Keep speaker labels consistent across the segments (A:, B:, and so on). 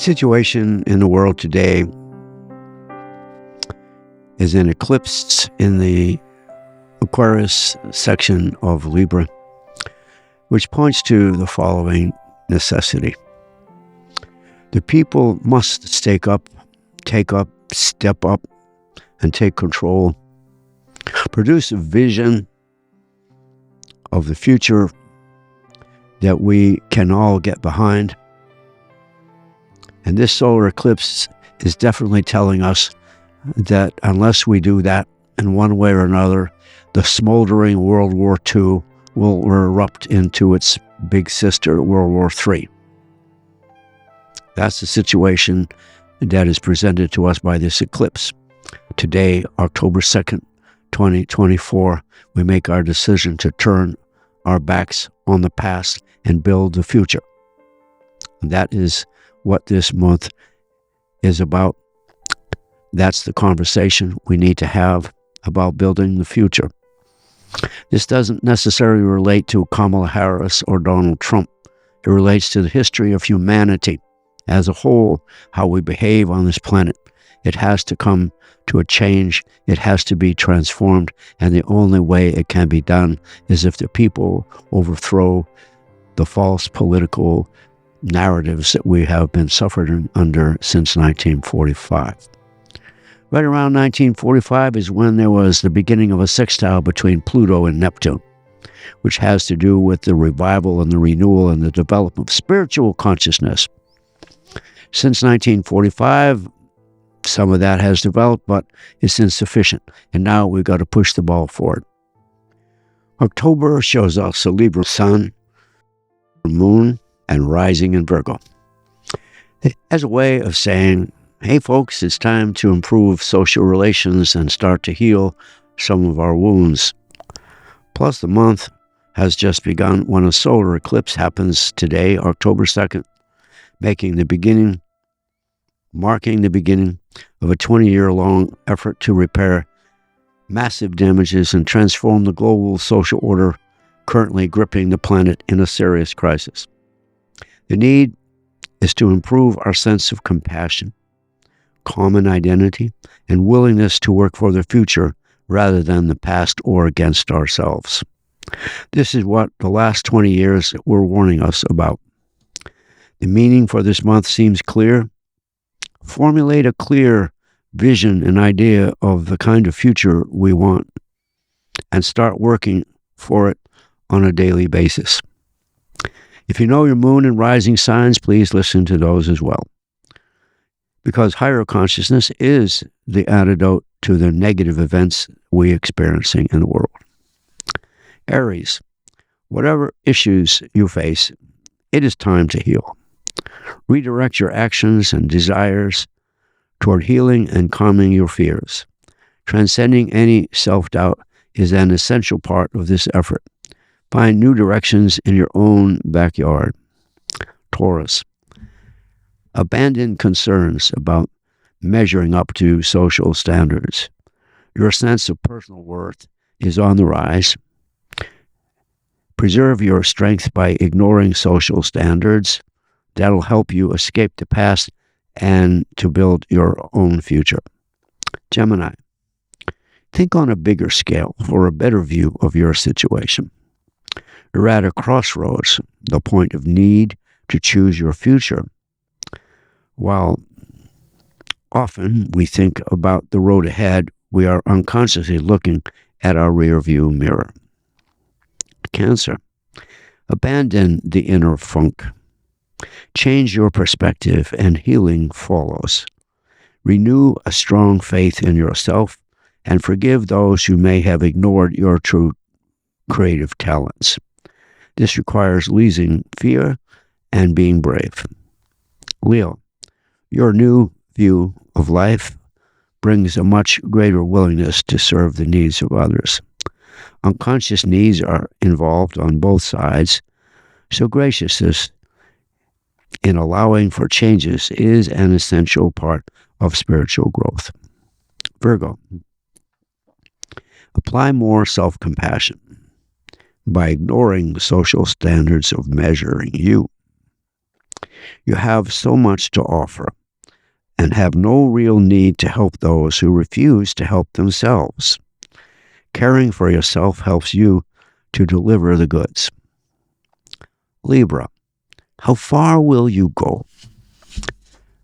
A: Situation in the world today is an eclipse in the Aquarius section of Libra, which points to the following necessity. The people must take up, step up, and take control. Produce a vision of the future that we can all get behind. And this solar eclipse is definitely telling us that unless we do that in one way or another, the smoldering World War II will erupt into its big sister, World War III. That's the situation that is presented to us by this eclipse. Today, October 2nd, 2024, we make our decision to turn our backs on the past and build the future. That is what this month is about. That's the conversation we need to have about building the future. This doesn't necessarily relate to Kamala Harris or Donald Trump. It relates to the history of humanity as a whole, how we behave on this planet. It has to come to a change. It has to be transformed. And the only way it can be done is if the people overthrow the false political narratives that we have been suffering under since 1945. Right around 1945 is when there was the beginning of a sextile between Pluto and Neptune, which has to do with the revival and the renewal and the development of spiritual consciousness. Since 1945, some of that has developed, but it's insufficient. And now we've got to push the ball forward. October shows us a Libra sun, moon, and rising in Virgo, as a way of saying, hey folks, it's time to improve social relations and start to heal some of our wounds. Plus, the month has just begun when a solar eclipse happens today, October 2nd, marking the beginning of a 20-year-long effort to repair massive damages and transform the global social order currently gripping the planet in a serious crisis. The need is to improve our sense of compassion, common identity, and willingness to work for the future rather than the past or against ourselves. This is what the last 20 years were warning us about. The meaning for this month seems clear. Formulate a clear vision and idea of the kind of future we want and start working for it on a daily basis. If you know your moon and rising signs, please listen to those as well. Because higher consciousness is the antidote to the negative events we're experiencing in the world. Aries, whatever issues you face, it is time to heal. Redirect your actions and desires toward healing and calming your fears. Transcending any self-doubt is an essential part of this effort. Find new directions in your own backyard. Taurus, abandon concerns about measuring up to social standards. Your sense of personal worth is on the rise. Preserve your strength by ignoring social standards. That'll help you escape the past and to build your own future. Gemini, think on a bigger scale for a better view of your situation. You're at a crossroads, the point of need to choose your future. While often we think about the road ahead, we are unconsciously looking at our rearview mirror. Cancer, abandon the inner funk. Change your perspective and healing follows. Renew a strong faith in yourself and forgive those who may have ignored your true creative talents. This requires losing fear and being brave. Leo, your new view of life brings a much greater willingness to serve the needs of others. Unconscious needs are involved on both sides, so graciousness in allowing for changes is an essential part of spiritual growth. Virgo, apply more self-compassion by ignoring the social standards of measuring you. You have so much to offer and have no real need to help those who refuse to help themselves. Caring for yourself helps you to deliver the goods. Libra, how far will you go?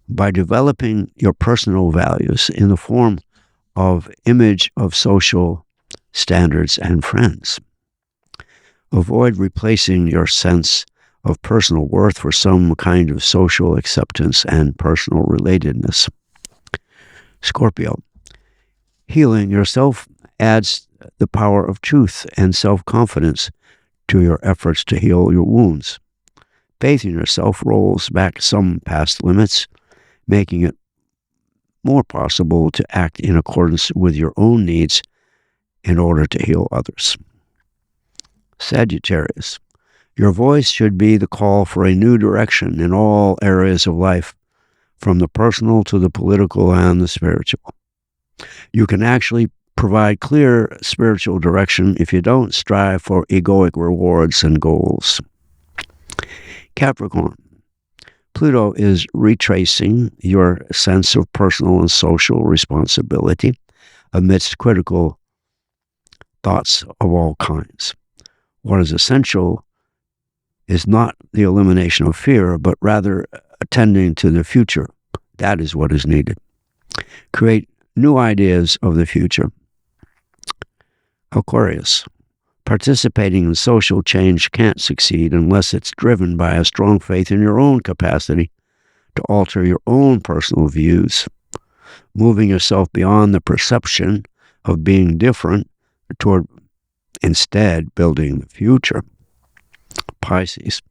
A: By developing your personal values in the form of image of social standards and friends. Avoid replacing your sense of personal worth for some kind of social acceptance and personal relatedness. Scorpio, healing yourself adds the power of truth and self-confidence to your efforts to heal your wounds. Faith in yourself rolls back some past limits, making it more possible to act in accordance with your own needs in order to heal others. Sagittarius, your voice should be the call for a new direction in all areas of life, from the personal to the political and the spiritual. You can actually provide clear spiritual direction if you don't strive for egoic rewards and goals. Capricorn, Pluto is retracing your sense of personal and social responsibility amidst critical thoughts of all kinds. What is essential is not the elimination of fear, but rather attending to the future. That is what is needed. Create new ideas of the future. Aquarius, participating in social change can't succeed unless it's driven by a strong faith in your own capacity to alter your own personal views, moving yourself beyond the perception of being different toward instead building the future. Pisces,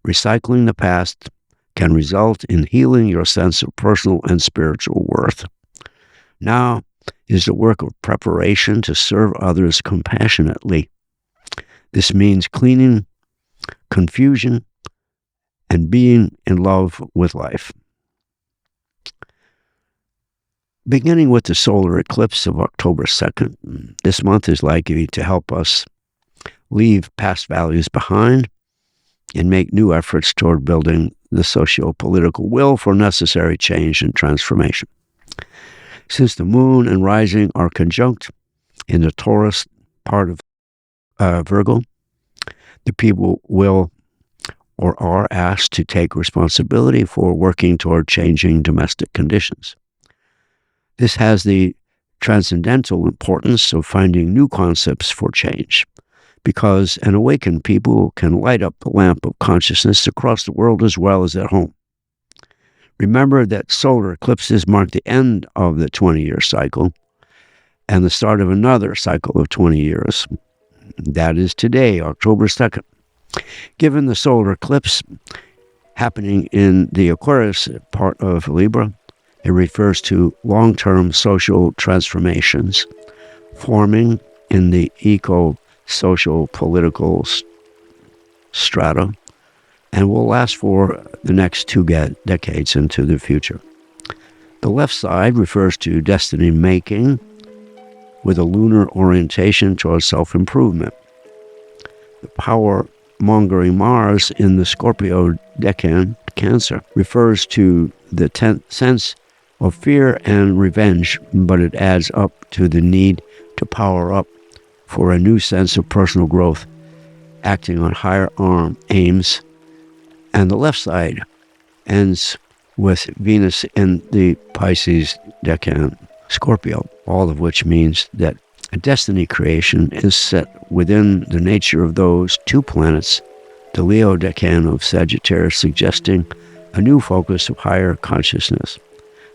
A: recycling the past can result in healing your sense of personal and spiritual worth. Now is the work of preparation to serve others compassionately. This means cleaning confusion and being in love with life. Beginning with the solar eclipse of October 2nd, this month is likely to help us leave past values behind and make new efforts toward building the socio-political will for necessary change and transformation. Since the moon and rising are conjunct in the Taurus part of Virgo, the people will or are asked to take responsibility for working toward changing domestic conditions. This has the transcendental importance of finding new concepts for change, because an awakened people can light up the lamp of consciousness across the world as well as at home. Remember that solar eclipses mark the end of the 20-year cycle and the start of another cycle of 20 years. That is today, October 2nd. Given the solar eclipse happening in the Aquarius part of Libra, it refers to long-term social transformations forming in the eco-social political strata and will last for the next 2 decades into the future. The left side refers to destiny making with a lunar orientation towards self-improvement. The power-mongering Mars in the Scorpio decan, Cancer, refers to the sense of fear and revenge, but it adds up to the need to power up for a new sense of personal growth, acting on higher aims. And the left side ends with Venus in the Pisces decan, Scorpio, all of which means that a destiny creation is set within the nature of those 2 planets, the Leo decan of Sagittarius, suggesting a new focus of higher consciousness.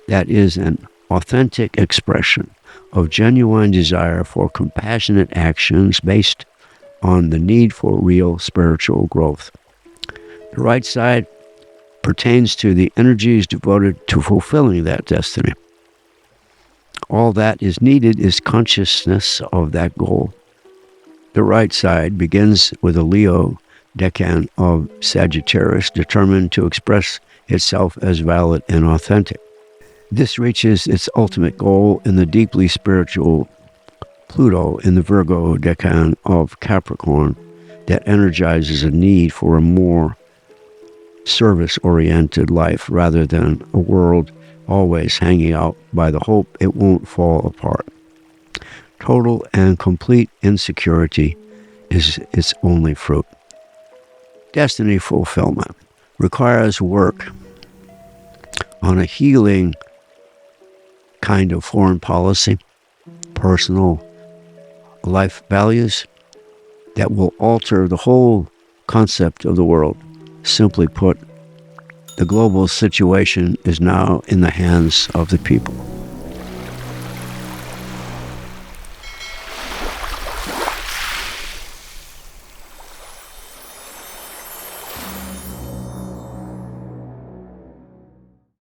A: That is an authentic expression of genuine desire for compassionate actions based on the need for real spiritual growth. The right side pertains to the energies devoted to fulfilling that destiny. All that is needed is consciousness of that goal. The right side begins with a Leo decan of Sagittarius, determined to express itself as valid and authentic. This reaches its ultimate goal in the deeply spiritual Pluto in the Virgo decan of Capricorn that energizes a need for a more service-oriented life rather than a world always hanging out by the hope it won't fall apart. Total and complete insecurity is its only fruit. Destiny fulfillment requires work on a healing kind of foreign policy, personal life values that will alter the whole concept of the world. Simply put, the global situation is now in the hands of the people.